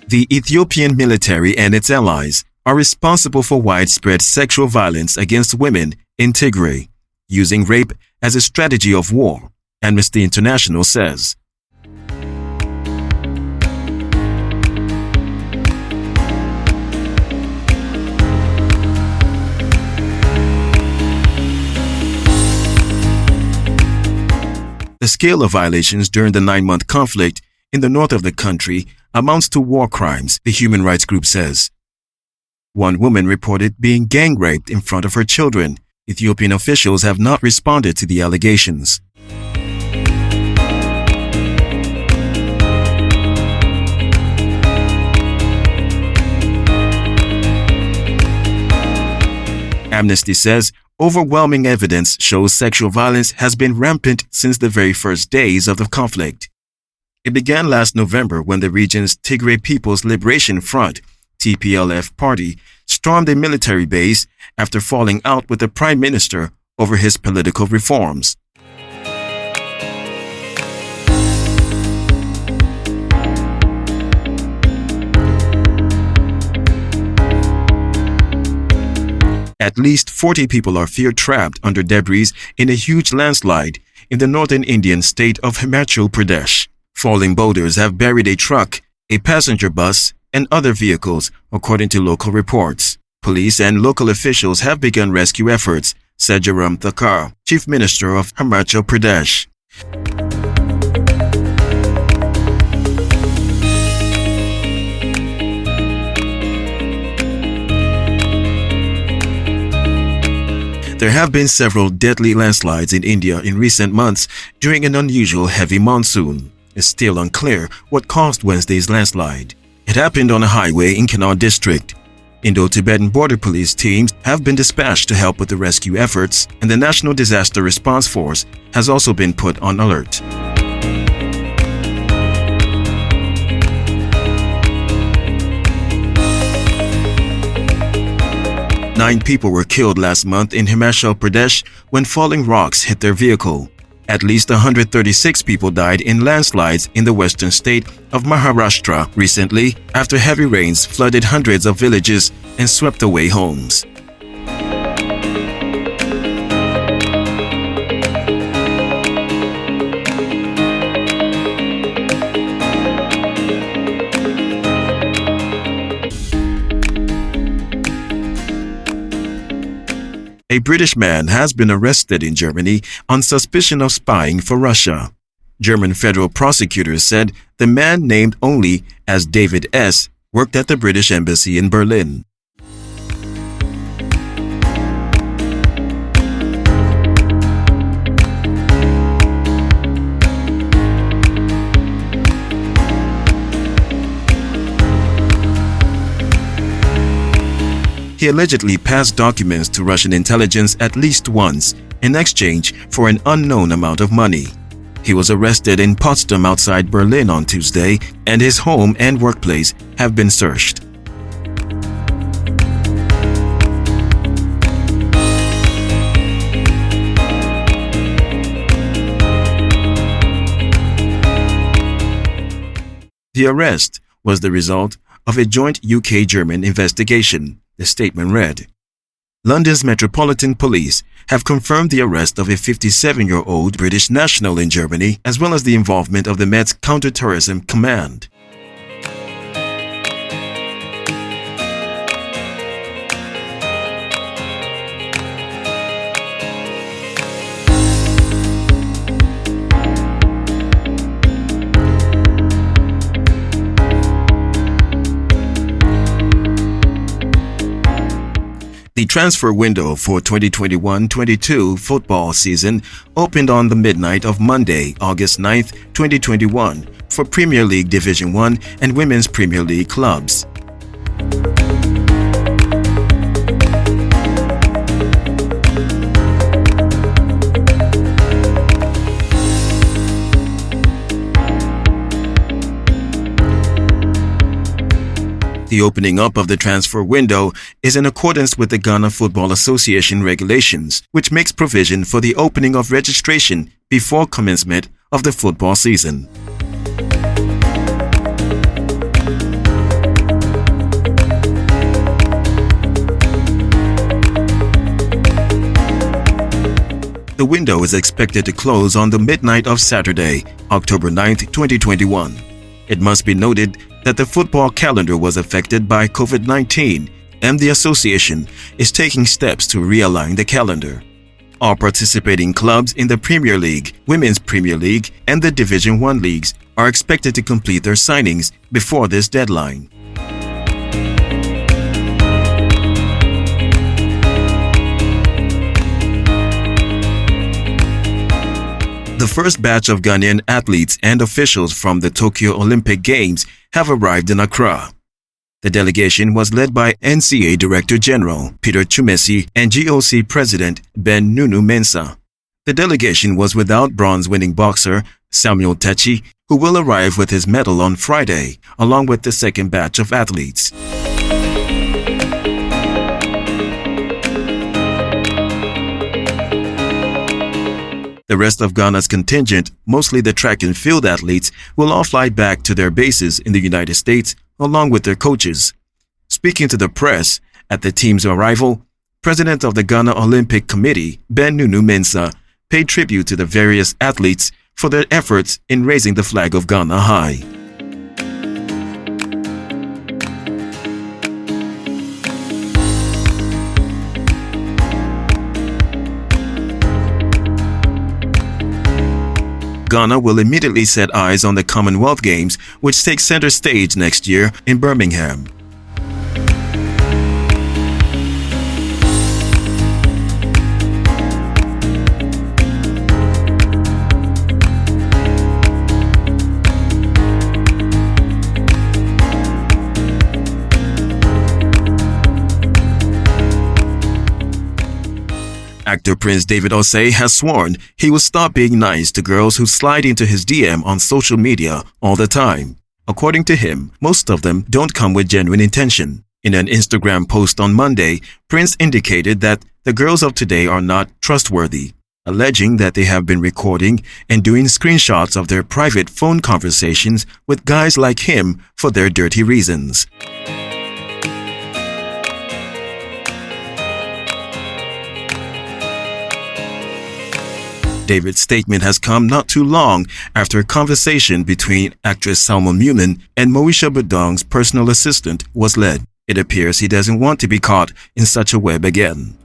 The Ethiopian military and its allies are responsible for widespread sexual violence against women in Tigray, using rape as a strategy of war, Amnesty International says. The scale of violations during the 9-month conflict in the north of the country amounts to war crimes, the human rights group says. One woman reported being gang raped in front of her children. Ethiopian officials have not responded to the allegations. Amnesty says overwhelming evidence shows sexual violence has been rampant since the very first days of the conflict. It began last November when the region's Tigray People's Liberation Front, TPLF party, stormed a military base after falling out with the prime minister over his political reforms. At least 40 people are feared trapped under debris in a huge landslide in the northern Indian state of Himachal Pradesh. Falling boulders have buried a truck, a passenger bus, and other vehicles, according to local reports. Police and local officials have begun rescue efforts, said Jaram Thakur, Chief Minister of Himachal Pradesh. There have been several deadly landslides in India in recent months during an unusual heavy monsoon. It's still unclear what caused Wednesday's landslide. It happened on a highway in Kannauр district. Indo-Tibetan border police teams have been dispatched to help with the rescue efforts, and the National Disaster Response Force has also been put on alert. Nine people were killed last month in Himachal Pradesh when falling rocks hit their vehicle. At least 136 people died in landslides in the western state of Maharashtra recently after heavy rains flooded hundreds of villages and swept away homes. A British man has been arrested in Germany on suspicion of spying for Russia. German federal prosecutors said the man, named only as David S., worked at the British Embassy in Berlin. He allegedly passed documents to Russian intelligence at least once in exchange for an unknown amount of money. He was arrested in Potsdam outside Berlin on Tuesday, and his home and workplace have been searched. The arrest was the result of a joint UK-German investigation, the statement read. London's Metropolitan Police have confirmed the arrest of a 57-year-old British national in Germany, as well as the involvement of the Met's Counter-Terrorism Command. The transfer window for 2021-22 football season opened on the midnight of Monday, August 9th, 2021 for Premier League Division 1 and Women's Premier League clubs. The opening up of the transfer window is in accordance with the Ghana Football Association regulations, which makes provision for the opening of registration before commencement of the football season. The window is expected to close on the midnight of Saturday, October 9th, 2021. It must be noted that the football calendar was affected by COVID-19, and the association is taking steps to realign the calendar. All participating clubs in the Premier League, Women's Premier League, and the Division 1 leagues are expected to complete their signings before this deadline. The first batch of Ghanaian athletes and officials from the Tokyo Olympic Games have arrived in Accra. The delegation was led by NCA Director General Peter Chumesi and GOC President Ben Nunu Mensah. The delegation was without bronze-winning boxer Samuel Techi, who will arrive with his medal on Friday, along with the second batch of athletes. The rest of Ghana's contingent, mostly the track and field athletes, will all fly back to their bases in the United States along with their coaches. Speaking to the press at the team's arrival, President of the Ghana Olympic Committee, Ben Nunu Mensah, paid tribute to the various athletes for their efforts in raising the flag of Ghana high. Ghana will immediately set eyes on the Commonwealth Games, which take center stage next year in Birmingham. Actor Prince David Osei has sworn he will stop being nice to girls who slide into his DM on social media all the time. According to him, most of them don't come with genuine intention. In an Instagram post on Monday, Prince indicated that the girls of today are not trustworthy, alleging that they have been recording and doing screenshots of their private phone conversations with guys like him for their dirty reasons. David's statement has come not too long after a conversation between actress Salma Mumin and Moesha Badong's personal assistant was led. It appears he doesn't want to be caught in such a web again.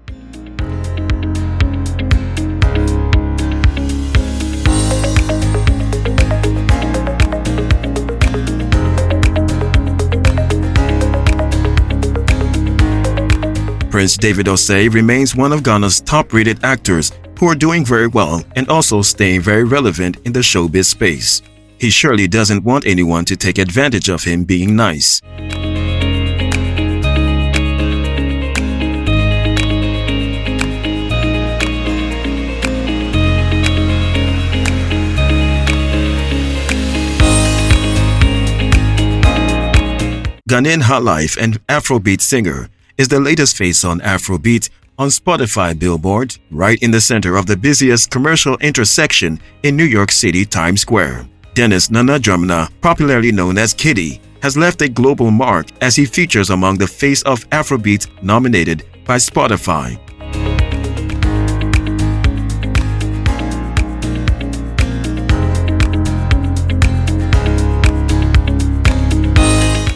Prince David Osei remains one of Ghana's top-rated actors who are doing very well and also staying very relevant in the showbiz space. He surely doesn't want anyone to take advantage of him being nice. Ghanaian highlife and Afrobeat singer is the latest face on Afrobeat on Spotify Billboard, right in the center of the busiest commercial intersection in New York City, Times Square. Dennis Nana Dramana, popularly known as Kitty, has left a global mark as he features among the Face of Afrobeat nominated by Spotify.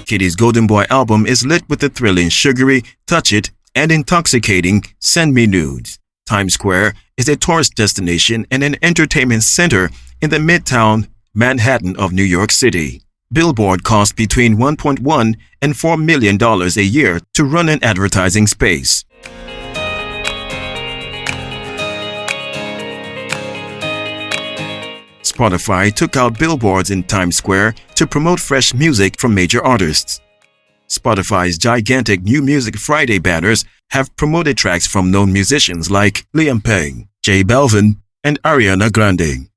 Kitty's Golden Boy album is lit with the thrilling Sugary, Touch It, and intoxicating Send Me Nudes. Times Square is a tourist destination and an entertainment center in the Midtown Manhattan of New York City. Billboard costs between $1.1 and $4 million a year to run an advertising space. Spotify took out billboards in Times Square to promote fresh music from major artists. Spotify's gigantic New Music Friday banners have promoted tracks from known musicians like Liam Payne, J Balvin, and Ariana Grande.